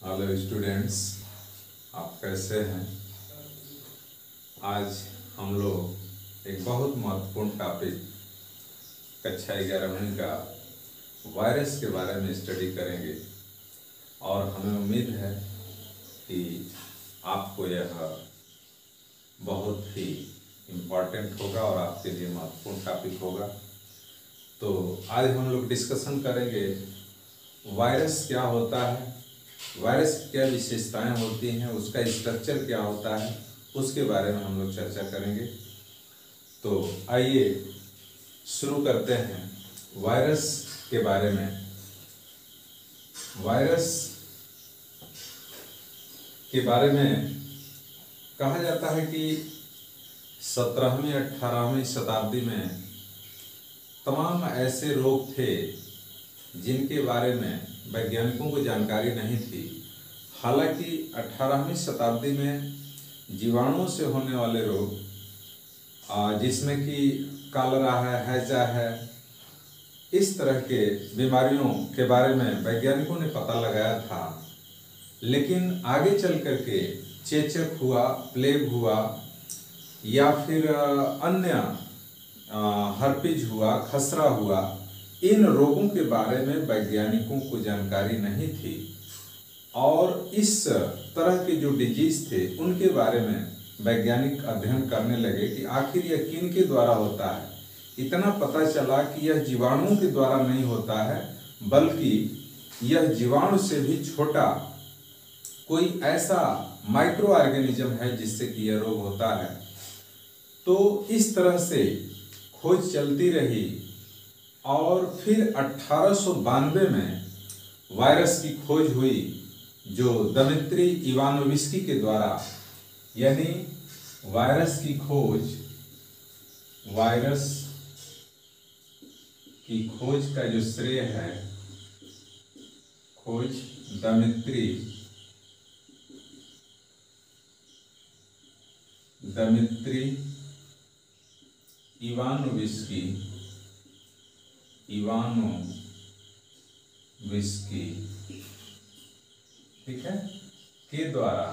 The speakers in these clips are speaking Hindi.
हेलो स्टूडेंट्स, आप कैसे हैं। आज हम लोग एक बहुत महत्वपूर्ण टॉपिक कक्षा 11वीं का वायरस के बारे में स्टडी करेंगे और हमें उम्मीद है कि आपको यह बहुत ही इम्पोर्टेंट होगा और आपके लिए महत्वपूर्ण टॉपिक होगा। तो आज हम लोग डिस्कशन करेंगे वायरस क्या होता है, वायरस की क्या विशेषताएं होती हैं, उसका स्ट्रक्चर क्या होता है, उसके बारे में हम लोग चर्चा करेंगे। तो आइए शुरू करते हैं वायरस के बारे में। वायरस के बारे में कहा जाता है कि 17वीं 18वीं शताब्दी में तमाम ऐसे रोग थे जिनके बारे में वैज्ञानिकों को जानकारी नहीं थी। हालांकि 18वीं शताब्दी में जीवाणुओं से होने वाले रोग, जिसमें कि कॉलरा है, हैजा है, इस तरह के बीमारियों के बारे में वैज्ञानिकों ने पता लगाया था। लेकिन आगे चल करके चेचक हुआ, प्लेग हुआ या फिर अन्य हर्पिज हुआ, खसरा हुआ, इन रोगों के बारे में वैज्ञानिकों को जानकारी नहीं थी और इस तरह के जो डिजीज थे उनके बारे में वैज्ञानिक अध्ययन करने लगे कि आखिर यह किन के द्वारा होता है। इतना पता चला कि यह जीवाणुओं के द्वारा नहीं होता है, बल्कि यह जीवाणु से भी छोटा कोई ऐसा माइक्रो ऑर्गेनिज्म है जिससे कि यह रोग होता है। तो इस तरह से खोज चलती रही और फिर 1892 में वायरस की खोज हुई, जो दमित्री इवानोविस्की के द्वारा। यानी वायरस की खोज का जो श्रेय है, खोज दमित्री इवानोविस्की, ठीक है, के द्वारा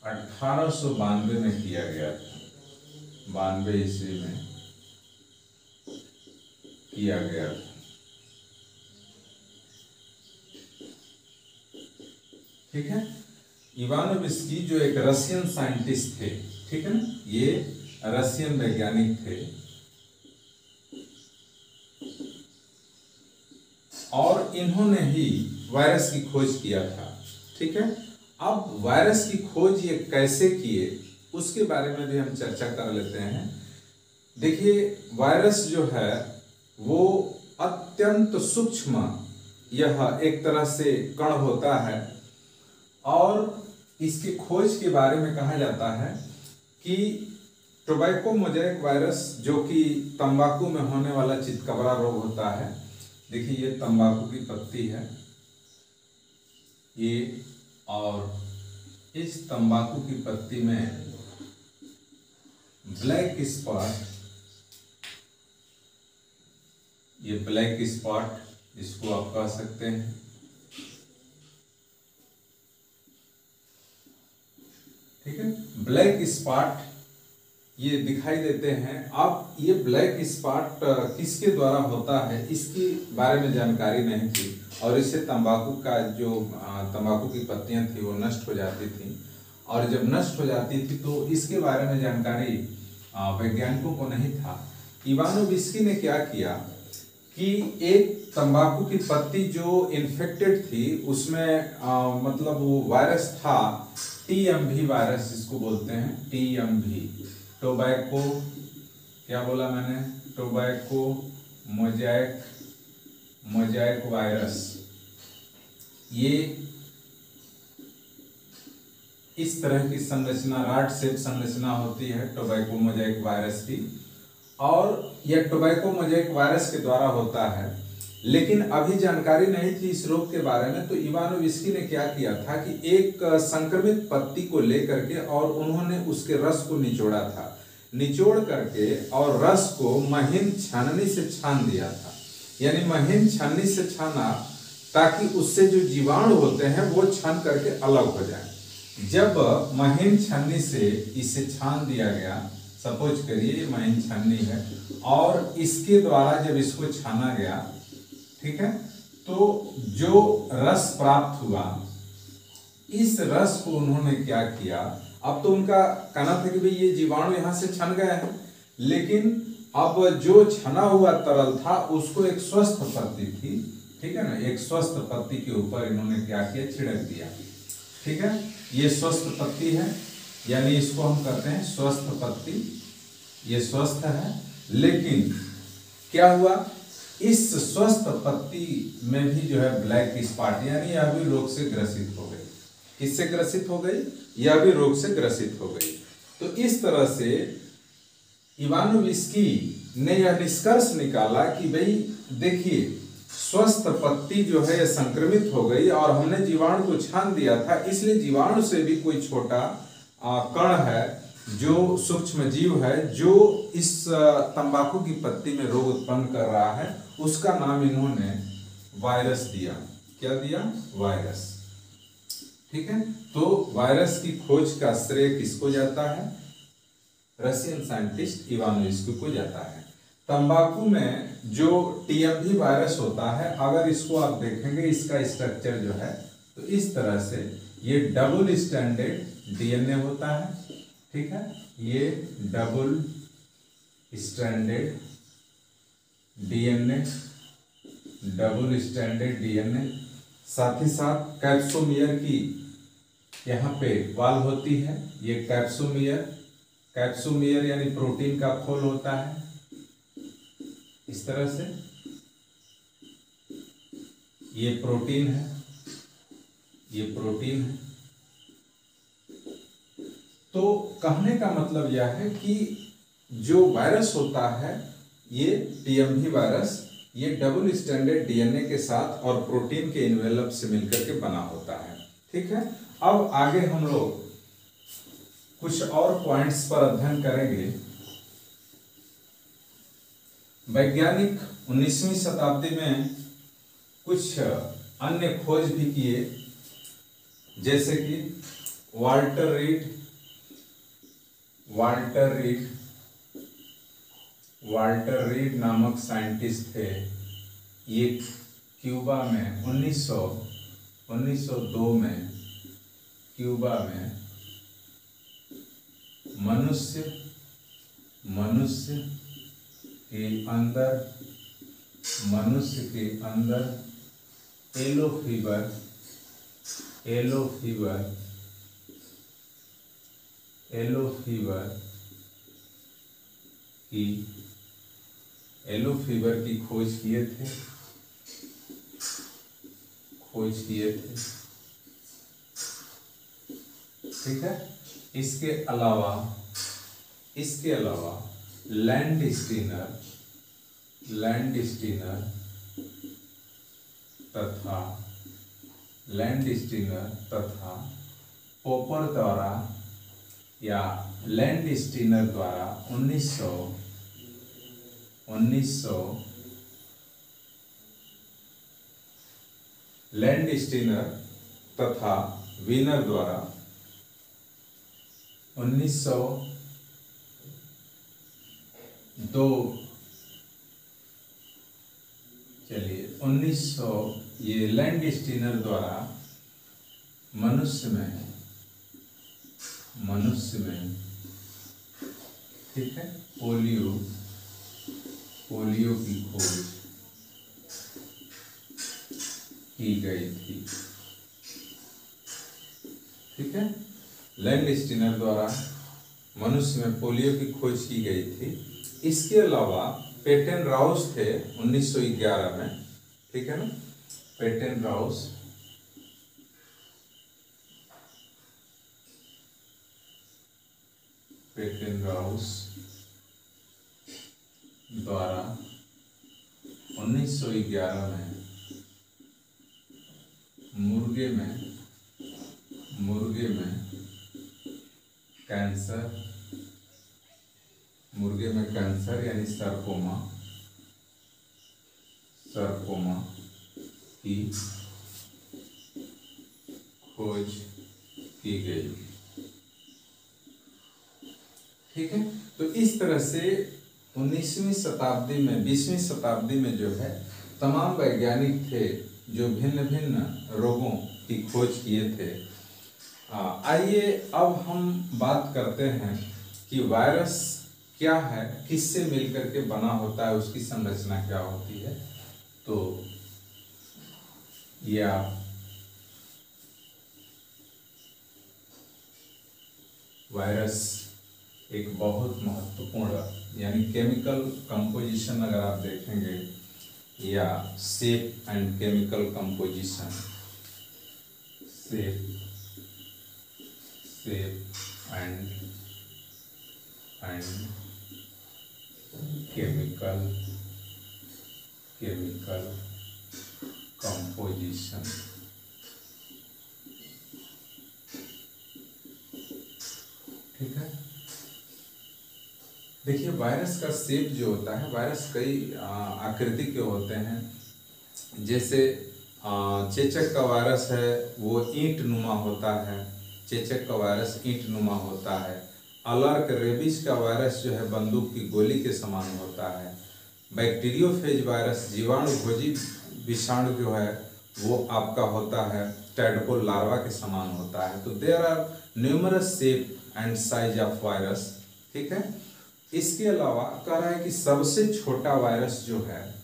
1892 में किया गया था। 92 ईस्वी में किया गया था। ठीक है, इवानोविस्की जो एक रशियन साइंटिस्ट थे, ठीक है ना, ये रशियन वैज्ञानिक थे और इन्होंने ही वायरस की खोज किया था। ठीक है, अब वायरस की खोज ये कैसे किए उसके बारे में भी हम चर्चा कर लेते हैं। देखिए, वायरस जो है वो अत्यंत सूक्ष्म यह एक तरह से कण होता है और इसकी खोज के बारे में कहा जाता है कि टोबैको मोज़ेक वायरस, जो कि तंबाकू में होने वाला चितकबरा रोग होता है। देखिए, ये तंबाकू की पत्ती है ये, और इस तंबाकू की पत्ती में ब्लैक स्पॉट, ये ब्लैक स्पॉट इसको आप कह सकते हैं। ठीक है, ब्लैक स्पॉट ये दिखाई देते हैं। अब ये ब्लैक स्पॉट किसके द्वारा होता है इसके बारे में जानकारी नहीं थी और इससे तंबाकू का जो तंबाकू की पत्तियां थी वो नष्ट हो जाती थी, और जब नष्ट हो जाती थी तो इसके बारे में जानकारी वैज्ञानिकों को नहीं था। इवानोविस्की ने क्या किया कि एक तंबाकू की पत्ती जो इन्फेक्टेड थी उसमें मतलब वो वायरस था, TMV वायरस जिसको बोलते हैं, TMV, टोबैको, क्या बोला मैंने, टोबैको मोज़ेक वायरस। ये इस तरह की संरचना, रॉड शेप संरचना होती है टोबैको मोज़ेक वायरस की, और यह टोबैको मोज़ेक वायरस के द्वारा होता है। लेकिन अभी जानकारी नहीं थी इस रोग के बारे में, तो इवानोविस्की ने क्या किया था कि एक संक्रमित पत्ती को लेकर के और उन्होंने उसके रस को निचोड़ा था, निचोड़ करके और रस को महीन छाननी से छान दिया था। यानी महीन छन्नी से छाना ताकि उससे जो जीवाणु होते हैं वो छन करके अलग हो जाए। जब महीन छन्नी से इसे छान दिया गया, सपोज करिए ये महीन छन्नी है, और इसके द्वारा जब इसको छाना गया, ठीक है, तो जो रस प्राप्त हुआ, इस रस को उन्होंने क्या किया, अब तो उनका कहना था कि भाई ये जीवाणु यहाँ से छन गए हैं, लेकिन अब जो छना हुआ तरल था उसको एक स्वस्थ पत्ती थी, ठीक है ना, एक स्वस्थ पत्ती के ऊपर इन्होंने क्या किया, छिड़क दिया। ठीक है, ये स्वस्थ पत्ती है, यानी इसको हम कहते हैं स्वस्थ पत्ती, ये स्वस्थ है। लेकिन क्या हुआ, इस स्वस्थ पत्ती में भी जो है ब्लैक स्पॉट, यानी यह भी रोग से ग्रसित हो गई। किससे ग्रसित हो गई, यह भी रोग से ग्रसित हो गई। तो इस तरह से इवानोविस्की ने यह निष्कर्ष निकाला कि भाई देखिए, स्वस्थ पत्ती जो है संक्रमित हो गई और हमने जीवाणु को छान दिया था, इसलिए जीवाणु से भी कोई छोटा कण है, जो सूक्ष्म जीव है, जो इस तंबाकू की पत्ती में रोग उत्पन्न कर रहा है, उसका नाम इन्होंने वायरस दिया। क्या दिया, वायरस। ठीक है, तो वायरस की खोज का श्रेय किसको जाता है, रशियन साइंटिस्ट इवानोविस्की को जाता है। तंबाकू में जो टीएमवी वायरस होता है, अगर इसको आप देखेंगे, इसका स्ट्रक्चर जो है, तो इस तरह से ये डबल स्ट्रैंडेड डीएनए होता है। ठीक है, ये double stranded DNA, double stranded DNA, साथ ही साथ कैप्सोमियर की यहाँ पे वाल होती है, ये कैप्सोमियर, कैप्सोमियर यानी प्रोटीन का खोल होता है, इस तरह से ये प्रोटीन है, ये प्रोटीन है। तो कहने का मतलब यह है कि जो वायरस होता है, ये टीएमवी वायरस, ये डबल स्ट्रैंडेड डीएनए के साथ और प्रोटीन के इन्वेलप से मिलकर के बना होता है। ठीक है, अब आगे हम लोग कुछ और पॉइंट्स पर अध्ययन करेंगे। वैज्ञानिक 19वीं शताब्दी में कुछ अन्य खोज भी किए, जैसे कि वाल्टर रीड नामक साइंटिस्ट थे। ये क्यूबा में 1902 में क्यूबा में मनुष्य के अंदर येलो फीवर की खोज किए थे। ठीक है, इसके अलावा लैंड स्टीनर तथा पोपर द्वारा या लैंड स्टीनर द्वारा 1900 लैंड स्टीनर तथा वीनर द्वारा 1900 ये लैंड स्टीनर द्वारा मनुष्य में ठीक है पोलियो की खोज की गई थी। ठीक है, लैंड स्टीनर द्वारा मनुष्य में पोलियो की खोज की गई थी। इसके अलावा पेटेन राउस थे 1911 में। ठीक है ना, पेटेन राउस द्वारा 1911 में मुर्गे में कैंसर यानी सरकोमा की खोज की गई। ठीक है, तो इस तरह से 19वीं शताब्दी में 20वीं शताब्दी में जो है तमाम वैज्ञानिक थे जो भिन्न भिन्न रोगों की खोज किए थे। आइए अब हम बात करते हैं कि वायरस क्या है, किससे मिलकर के बना होता है, उसकी संरचना क्या होती है। तो ये आप वायरस एक बहुत महत्वपूर्ण यानी केमिकल कंपोजिशन अगर आप देखेंगे या shape and chemical composition, shape and chemical composition. ठीक है, देखिए वायरस का शेप जो होता है, वायरस कई आकृति के होते हैं। जैसे चेचक का वायरस है वो ईंट नुमा होता है, चेचक का वायरस ईंट नुमा होता है। अलर्क रेबीज का वायरस जो है बंदूक की गोली के समान होता है। बैक्टीरियोफेज वायरस जीवाणु भोजी विषाणु जो है वो आपका होता है टैडपोल लार्वा के समान होता है। तो there are numerous shape and size of virus. ठीक है, इसके अलावा कह रहा है कि सबसे छोटा वायरस जो है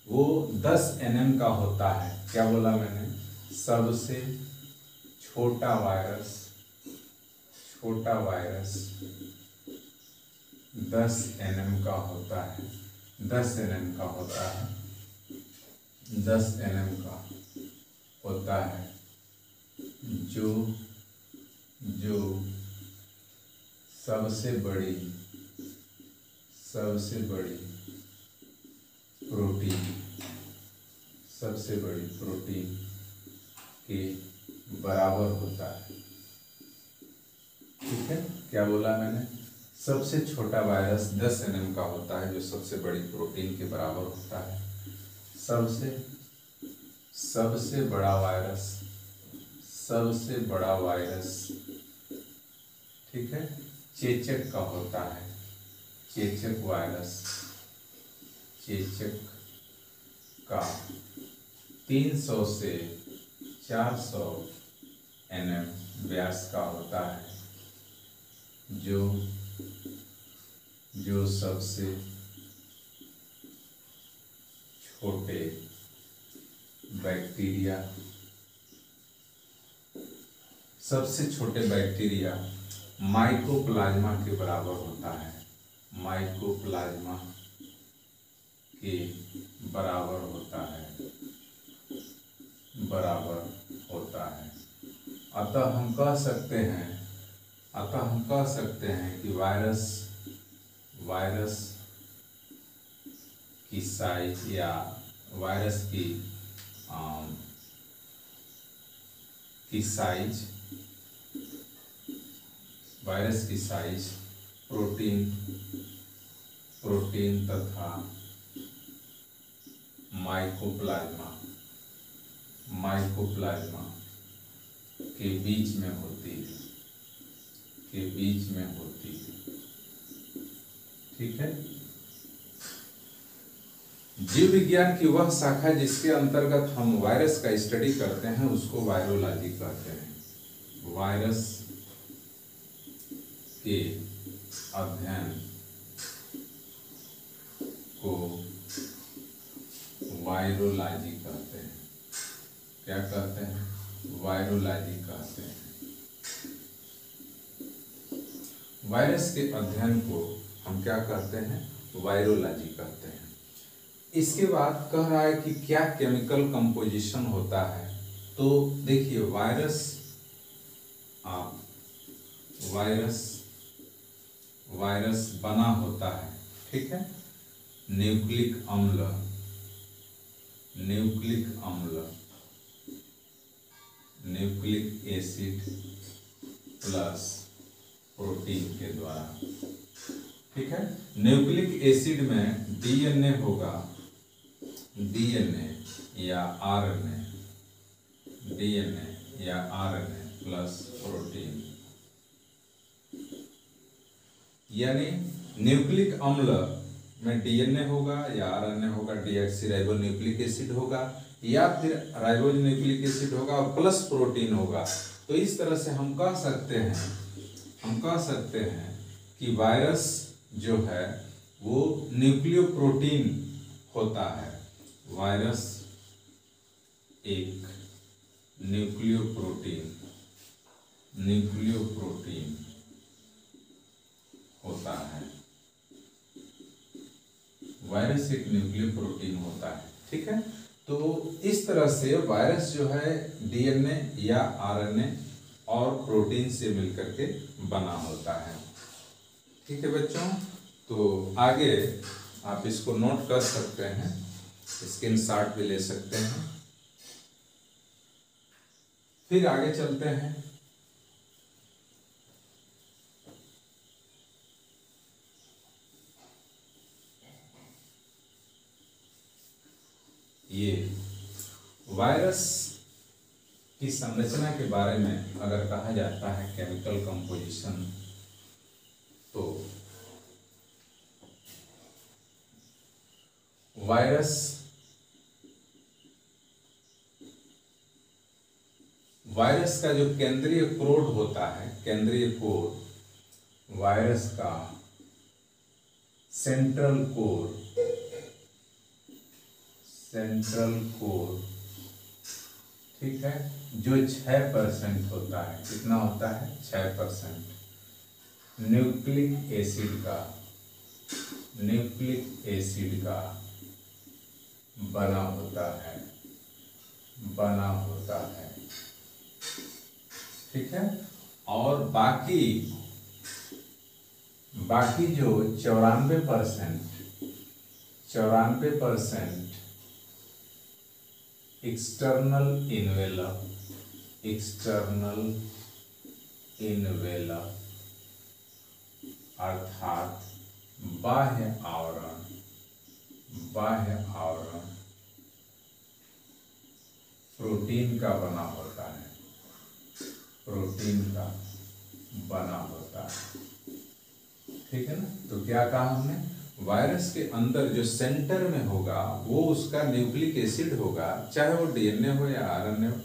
वो 10 nm का होता है। क्या बोला मैंने? सबसे छोटा वायरस 10 nm का होता है, 10 nm का होता है, 10 nm का होता है, जो सबसे बड़ी प्रोटीन के बराबर होता है। ठीक है, क्या बोला मैंने? सबसे छोटा वायरस 10 nm का होता है जो सबसे बड़ी प्रोटीन के बराबर होता है। सबसे बड़ा वायरस ठीक है चेचक का होता है। चेचक वायरस का 300 से 400 nm व्यास का होता है, जो सबसे छोटे बैक्टीरिया माइकोप्लाज्मा के बराबर होता है। माइकोप्लाज्मा के बराबर होता है। अतः हम कह सकते हैं कि वायरस की साइज या वायरस की साइज प्रोटीन तथा माइकोप्लाज्मा के बीच में होती है। ठीक है, जीव विज्ञान की वह शाखा जिसके अंतर्गत हम वायरस का स्टडी करते हैं उसको वायरोलॉजी कहते हैं। वायरस के अध्ययन को वायरोलॉजी कहते हैं। क्या कहते हैं? वायरोलॉजी कहते हैं। वायरस के अध्ययन को हम क्या कहते हैं? वायरोलॉजी कहते हैं। इसके बाद कह रहा है कि क्या केमिकल कंपोजिशन होता है। तो देखिए वायरस बना होता है, ठीक है, न्यूक्लिक अम्ल न्यूक्लिक एसिड प्लस प्रोटीन के द्वारा। ठीक है, न्यूक्लिक एसिड में डीएनए होगा, डीएनए या आरएनए, डीएनए या आरएनए प्लस प्रोटीन। यानी न्यूक्लिक अम्ल में डीएनए होगा या आरएनए होगा, डीऑक्सीराइबोन्यूक्लिक एसिड होगा या फिर राइबोन्यूक्लिक एसिड होगा और प्लस प्रोटीन होगा। तो इस तरह से हम कह सकते हैं कि वायरस जो है वो न्यूक्लियोप्रोटीन होता है। वायरस एक न्यूक्लियोप्रोटीन होता है। वायरस एक न्यूक्लियोप्रोटीन होता है, ठीक है। तो इस तरह से वायरस जो है डीएनए या आरएनए और प्रोटीन से मिलकर के बना होता है, ठीक है बच्चों। तो आगे आप इसको नोट कर सकते हैं, स्क्रीनशॉट भी ले सकते हैं। फिर आगे चलते हैं। ये वायरस की संरचना के बारे में अगर कहा जाता है केमिकल कंपोजिशन, तो वायरस का जो केंद्रीय कोर होता है, केंद्रीय कोर, वायरस का सेंट्रल कोर, ठीक है, जो 6% होता है। कितना होता है? 6% न्यूक्लिक एसिड का बना होता है, ठीक है। और बाकी जो 94% एक्सटर्नल इनवेलप अर्थात बाह्य आवरण प्रोटीन का बना होता है, ठीक है ना। तो क्या कहा हमने? वायरस के अंदर जो सेंटर में होगा वो उसका न्यूक्लिक एसिड होगा, चाहे वो डीएनए हो या आरएनए हो,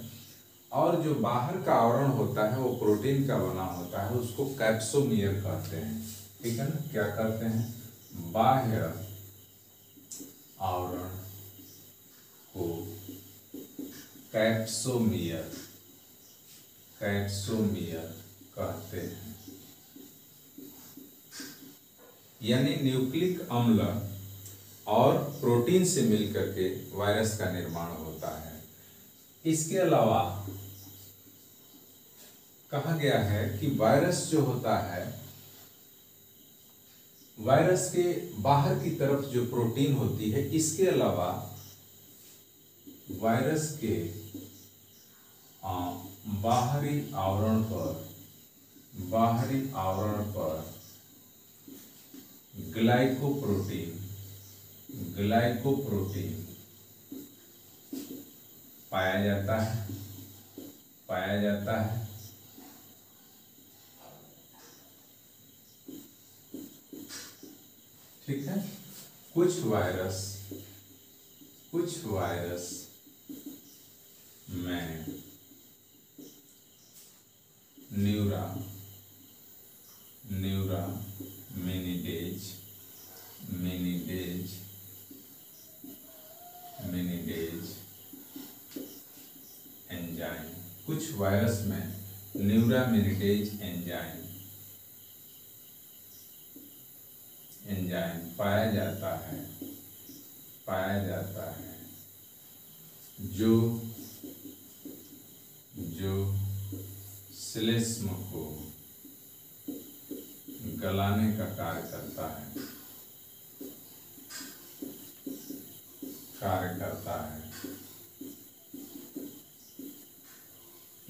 और जो बाहर का आवरण होता है वो प्रोटीन का बना होता है, उसको कैप्सोमियर कहते हैं, ठीक है ना। क्या कहते हैं? बाह्य आवरण को कैप्सोमियर कहते हैं। यानी न्यूक्लिक अम्ल और प्रोटीन से मिलकर के वायरस का निर्माण होता है। इसके अलावा कहा गया है कि वायरस जो होता है, वायरस के बाहर की तरफ जो प्रोटीन होती है, इसके अलावा वायरस के बाहरी आवरण पर ग्लाइकोप्रोटीन पाया जाता है, ठीक है। कुछ वायरस में न्यूरामिनिडेज एंजाइम, कुछ वायरस में न्यूरामिनिडेज एंजाइम पाया जाता है जो श्लेष्म को गलाने का कार्य करता है।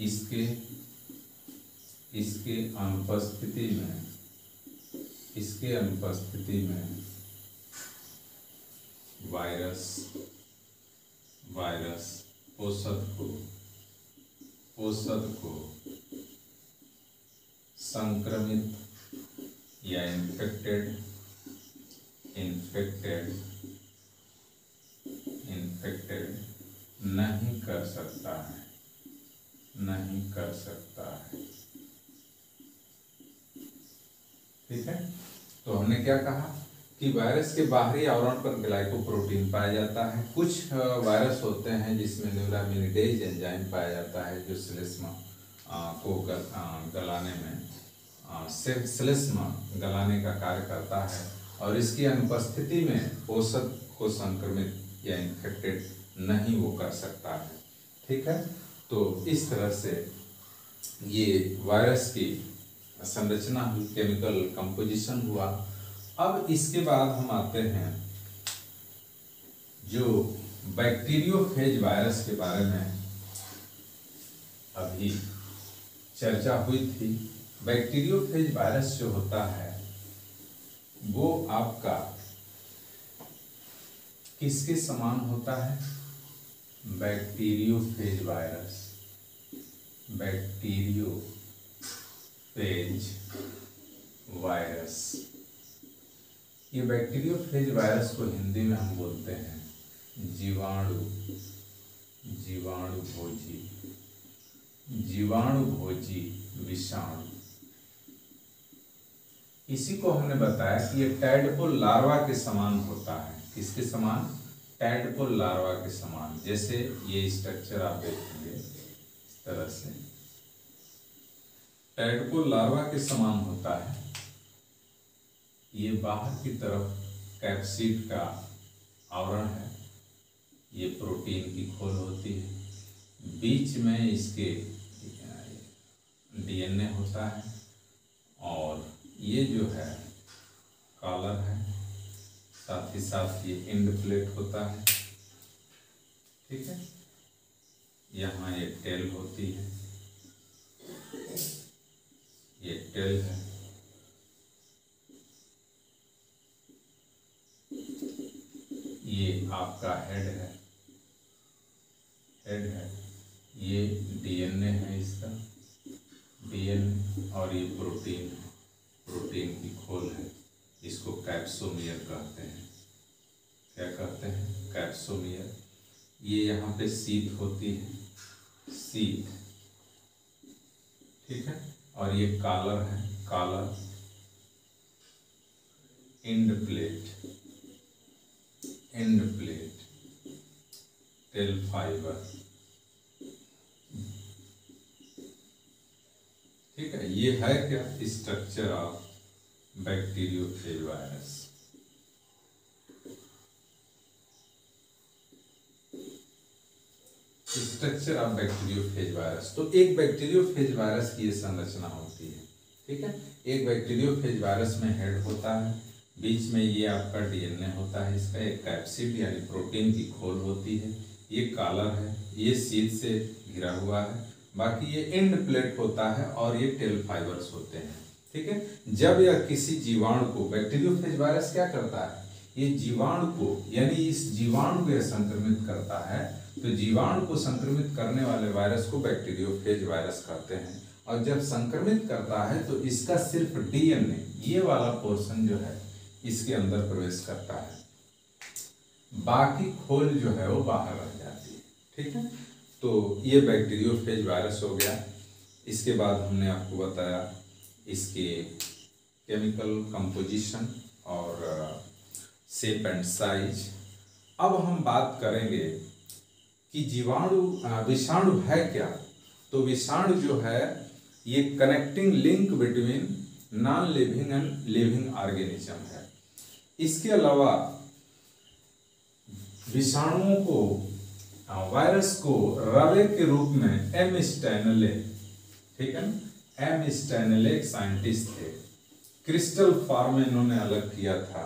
इसके अनुपस्थिति में वायरस औषध को संक्रमित या इन्फेक्टेड नहीं कर सकता है, नहीं कर सकता है। ठीक है, तो हमने क्या कहा कि वायरस के बाहरी आवरण पर ग्लाइकोप्रोटीन पाया जाता है। कुछ वायरस होते हैं जिसमें न्यूरामिनिडेज एंजाइम पाया जाता है जो श्लेष्मा को गलाने में श्लेष्मा गलाने का कार्य करता है, और इसकी अनुपस्थिति में औषध को संक्रमित या इन्फेक्टेड नहीं वो कर सकता है। ठीक है, तो इस तरह से ये वायरस की संरचना हुई, केमिकल कंपोजिशन हुआ। अब इसके बाद हम आते हैं जो बैक्टीरियोफेज वायरस के बारे में अभी चर्चा हुई थी। बैक्टीरियोफेज वायरस जो होता है वो आपका किसके समान होता है? बैक्टीरियोफेज वायरस, बैक्टीरियोफेज वायरस, ये बैक्टीरियोफेज वायरस को हिंदी में हम बोलते हैं जीवाणुभोजी विषाणु। इसी को हमने बताया कि ये टैडपोल लार्वा के समान होता है। किसके समान? टैडपोल लार्वा के समान। जैसे ये स्ट्रक्चर आप देखेंगे इस तरह से टैडपोल लार्वा के समान होता है। ये बाहर की तरफ कैप्सिड का आवरण है, ये प्रोटीन की खोल होती है, बीच में इसके डीएनए होता है, और ये जो है कॉलर है, साथ ही साथ ये एंड प्लेट होता है। ठीक है, यहाँ ये टेल होती है, ये टेल है, ये आपका हेड है, ये डीएनए है इसका, डीएनए, और ये प्रोटीन है, प्रोटीन की खोल है। इसको कैप्सोमियर कहते हैं। क्या कहते हैं? कैप्सोमियर। ये यहाँ पे शीथ होती है, शीथ। ठीक है, और ये कॉलर है, collar, end plate, tail fibre. ठीक है, ये है क्या? Structure of bacteriophage virus. Structure of bacteriophage virus. तो एक बैक्टीरियोफेज वायरस की ये संरचना होती है। ठीक है, एक बैक्टीरियोफेज वायरस में हेड होता है, बीच में ये आपका डीएनए होता है, इसका एक कैप्सिड यानी प्रोटीन की खोल होती है, ये कॉलर है, ये शीथ से घिरा हुआ है, बाकी ये एंड प्लेट होता है, और ये टेल फाइबर्स होते हैं। ठीक है, जब यह किसी जीवाणु को, बैक्टीरियोफेज वायरस क्या करता है? ये जीवाणु को, यानी इस जीवाणु को यह संक्रमित करता है, तो जीवाणु को संक्रमित करने वाले वायरस को बैक्टीरियोफेज वायरस कहते हैं। और जब संक्रमित करता है तो इसका सिर्फ डीएनए, ये वाला पोर्शन जो है, इसके अंदर प्रवेश करता है, बाकी खोल जो है वो बाहर रह जाती है। ठीक है, तो ये बैक्टीरियोफेज वायरस हो गया। इसके बाद हमने आपको बताया इसके केमिकल कंपोजिशन और शेप एंड साइज। अब हम बात करेंगे कि विषाणु है क्या। तो विषाणु जो है ये connecting link between non living and living organism है। इसके अलावा विषाणुओं को, वायरस को रवे के रूप में एम स्टैनले, ठीक है, एम स्टैनले एक साइंटिस्ट थे, क्रिस्टल फॉर्म में इन्होंने अलग किया था।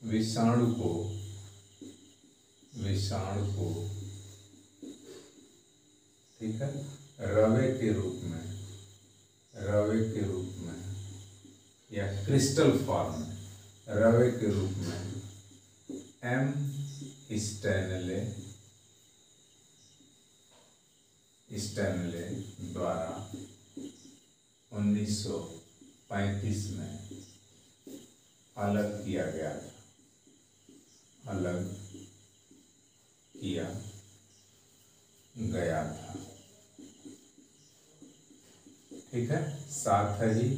विषाणु को ठीक है, रवे के रूप में या क्रिस्टल फॉर्म में, रवे के रूप में एम स्टैनले द्वारा 1935 में अलग किया गया था, अलग किया गया था। ठीक है, साथ ही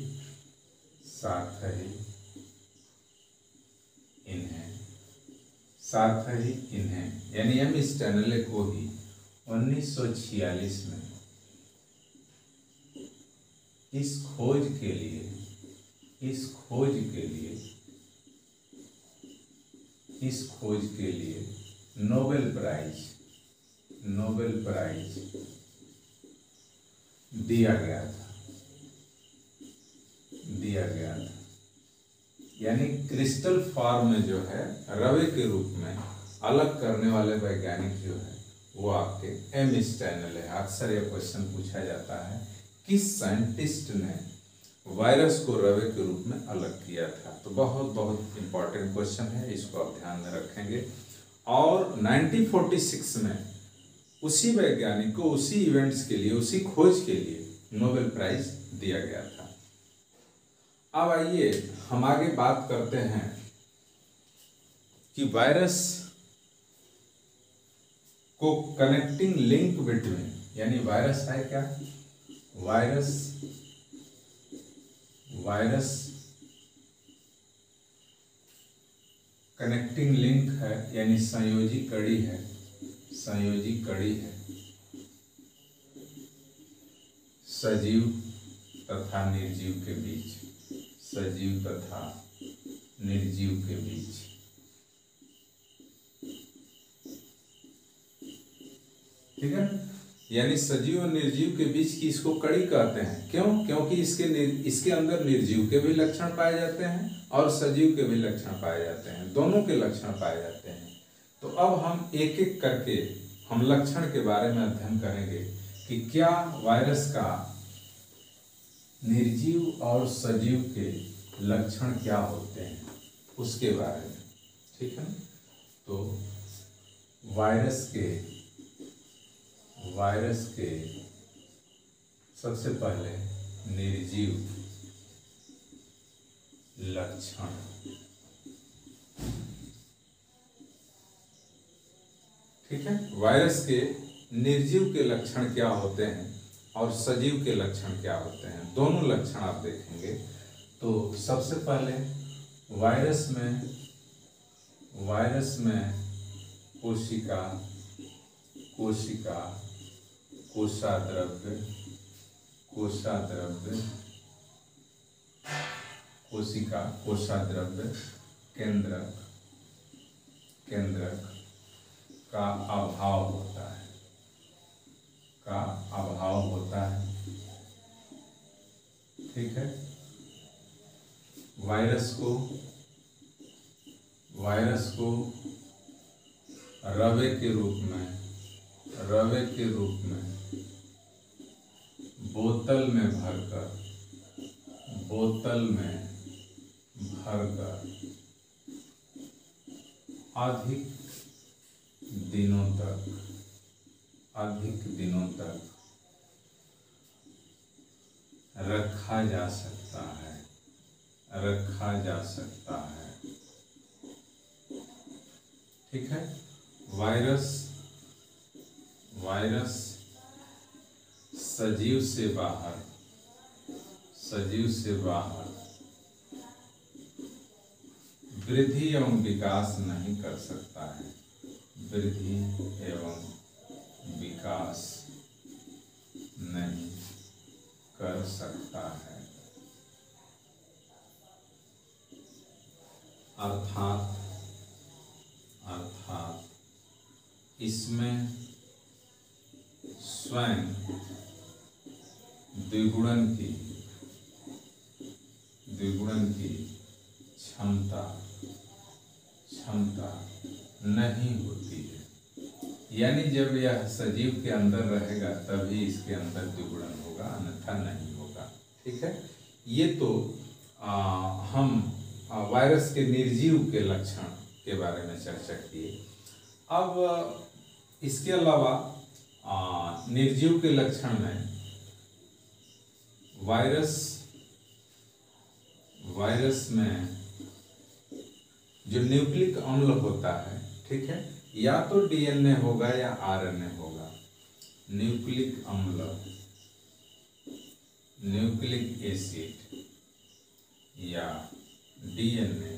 इन्हें यानी एम स्टैनले को ही 1946 में इस खोज के लिए नोबेल प्राइज दिया गया था। यानी क्रिस्टल फॉर्म में जो है रवे के रूप में अलग करने वाले वैज्ञानिक जो है वो आपके एम स्टैनले है। अक्सर यह क्वेश्चन पूछा जाता है, किस साइंटिस्ट ने वायरस को रवे के रूप में अलग किया था। तो बहुत इंपॉर्टेंट क्वेश्चन है, इसको आप ध्यान में रखेंगे। और 1946 में उसी वैज्ञानिक को उसी इवेंट्स के लिए, उसी खोज के लिए नोबेल प्राइज दिया गया था। अब आइए हम आगे बात करते हैं कि वायरस को कनेक्टिंग लिंक बिटवीन, यानी वायरस है क्या, वायरस कनेक्टिंग लिंक है, यानी संयोजी कड़ी है सजीव तथा निर्जीव के बीच, ठीक है। यानी सजीव और निर्जीव के बीच की इसको कड़ी कहते हैं। क्यों? क्योंकि इसके अंदर निर्जीव के भी लक्षण पाए जाते हैं और सजीव के भी लक्षण पाए जाते हैं, दोनों के लक्षण पाए जाते हैं। तो अब हम एक एक करके हम लक्षण के बारे में अध्ययन करेंगे कि क्या वायरस का निर्जीव और सजीव के लक्षण क्या होते हैं, उसके बारे में। ठीक है, तो वायरस के सबसे पहले निर्जीव लक्षण। ठीक है, वायरस के निर्जीव के लक्षण क्या होते हैं और सजीव के लक्षण क्या होते हैं, दोनों लक्षण आप देखेंगे। तो सबसे पहले वायरस में कोशिका, कोशाद्रव्य, केंद्रक का अभाव होता है। ठीक है, वायरस को रवे के रूप में बोतल में भरकर अधिक दिनों तक रखा जा सकता है। ठीक है, वायरस सजीव से बाहर वृद्धि एवं विकास नहीं कर सकता है, अर्थात इसमें स्वयं द्विगुणन की क्षमता नहीं होती है। यानी जब यह सजीव के अंदर रहेगा तभी इसके अंदर द्विगुणन होगा, अन्यथा नहीं होगा। ठीक है, ये तो हम वायरस के निर्जीव के लक्षण के बारे में चर्चा किए। अब इसके अलावा निर्जीव के लक्षण में वायरस में जो न्यूक्लिक अम्ल होता है, ठीक है, या तो डीएनए होगा या आरएनए होगा। न्यूक्लिक अम्ल, न्यूक्लिक एसिड या डीएनए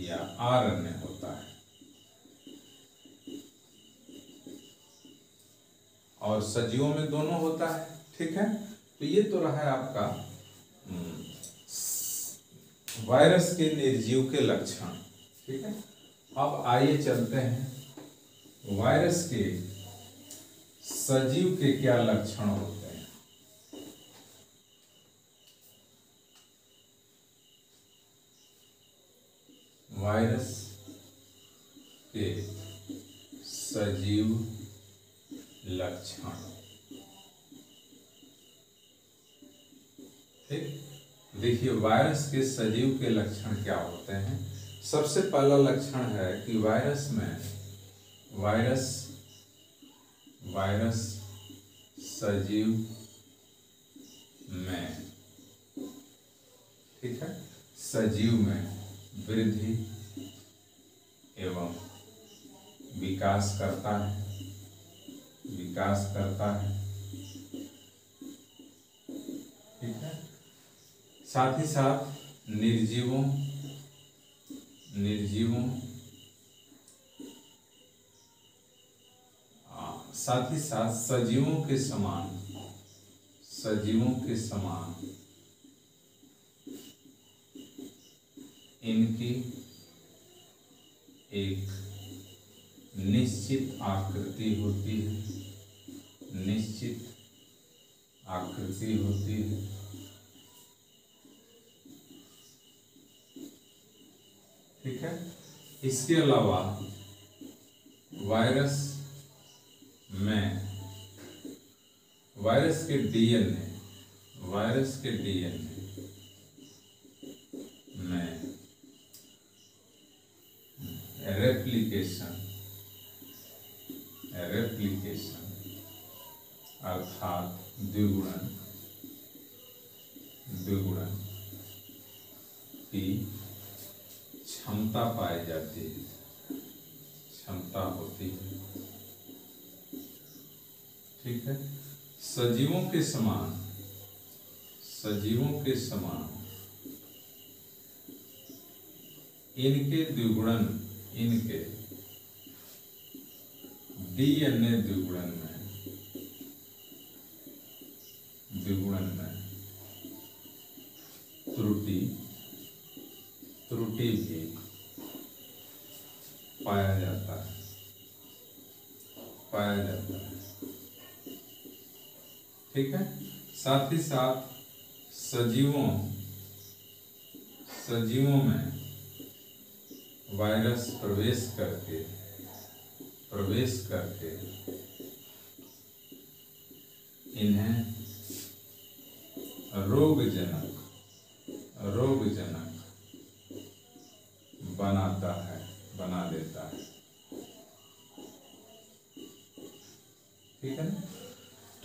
या आरएनए होता है। और सजीवों में दोनों होता है, ठीक है। तो ये तो रहा है आपका वायरस के निर्जीव के लक्षण, ठीक है। अब आइए चलते हैं वायरस के सजीव के क्या लक्षण होते हैं। वायरस के सजीव लक्षण, ठीक। देखिए वायरस के सजीव के लक्षण क्या होते हैं। सबसे पहला लक्षण है कि वायरस सजीव में, ठीक है, सजीव में वृद्धि एवं विकास करता है, ठीक है। साथ ही साथ निर्जीवों साथ ही साथ सजीवों के समान इनकी एक निश्चित आकृति होती है, ठीक है। इसके अलावा वायरस के डीएनए में रेप्लिकेशन अर्थात द्विगुणन की क्षमता पाई जाती है, होती है, ठीक है। सजीवों के समान इनके डीएनए द्विगुणन में त्रुटि भी पाया जाता है, ठीक है। साथ ही साथ सजीवों में वायरस प्रवेश करके इन्हें रोगजनक बना देता है, ठीक है ना।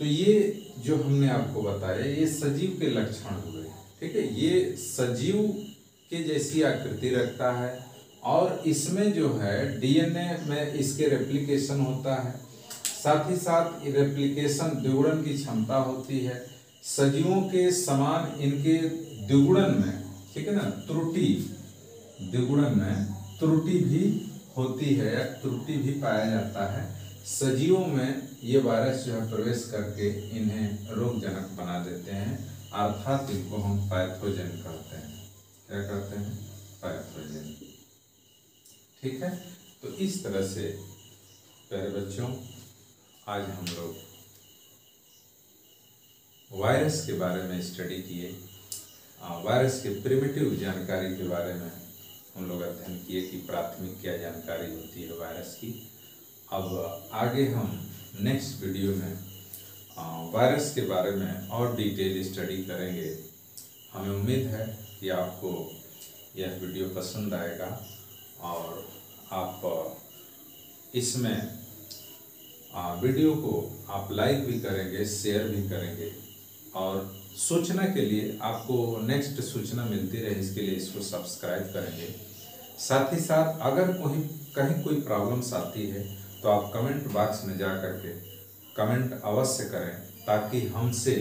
तो ये जो हमने आपको बताया ये सजीव के लक्षण हुए, ठीक है। ये सजीव के जैसी आकृति रखता है और इसमें जो है डीएनए में इसके रेप्लिकेशन होता है, साथ ही साथ रेप्लिकेशन द्विगुणन की क्षमता होती है। सजीवों के समान इनके द्विगुणन में, ठीक है ना, द्विगुणन में त्रुटि भी होती है या त्रुटि भी पाया जाता है। सजीवों में ये वायरस जो है प्रवेश करके इन्हें रोगजनक बना देते हैं, अर्थात इनको हम पैथोजन कहते हैं। क्या कहते हैं? पैथोजन, ठीक है। तो इस तरह से प्यारे बच्चों आज हम लोग वायरस के बारे में स्टडी किए। वायरस के प्रिमिटिव जानकारी के बारे में हम लोग अध्ययन किए कि प्राथमिक क्या जानकारी होती है वायरस की। अब आगे हम नेक्स्ट वीडियो में वायरस के बारे में और डिटेल स्टडी करेंगे। हमें उम्मीद है कि आपको यह वीडियो पसंद आएगा और आप इसमें वीडियो को आप लाइक भी करेंगे, शेयर भी करेंगे और सूचना के लिए आपको नेक्स्ट सूचना मिलती रहे इसके लिए इसको सब्सक्राइब करेंगे। साथ ही साथ अगर कहीं कोई प्रॉब्लम्स आती है तो आप कमेंट बॉक्स में जा करके कमेंट अवश्य करें, ताकि हमसे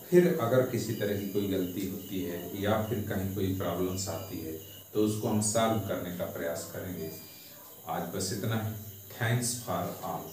फिर अगर किसी तरह की कोई गलती होती है या फिर कहीं कोई प्रॉब्लम्स आती है तो उसको हम सॉल्व करने का प्रयास करेंगे। आज बस इतना ही। Thanks for all.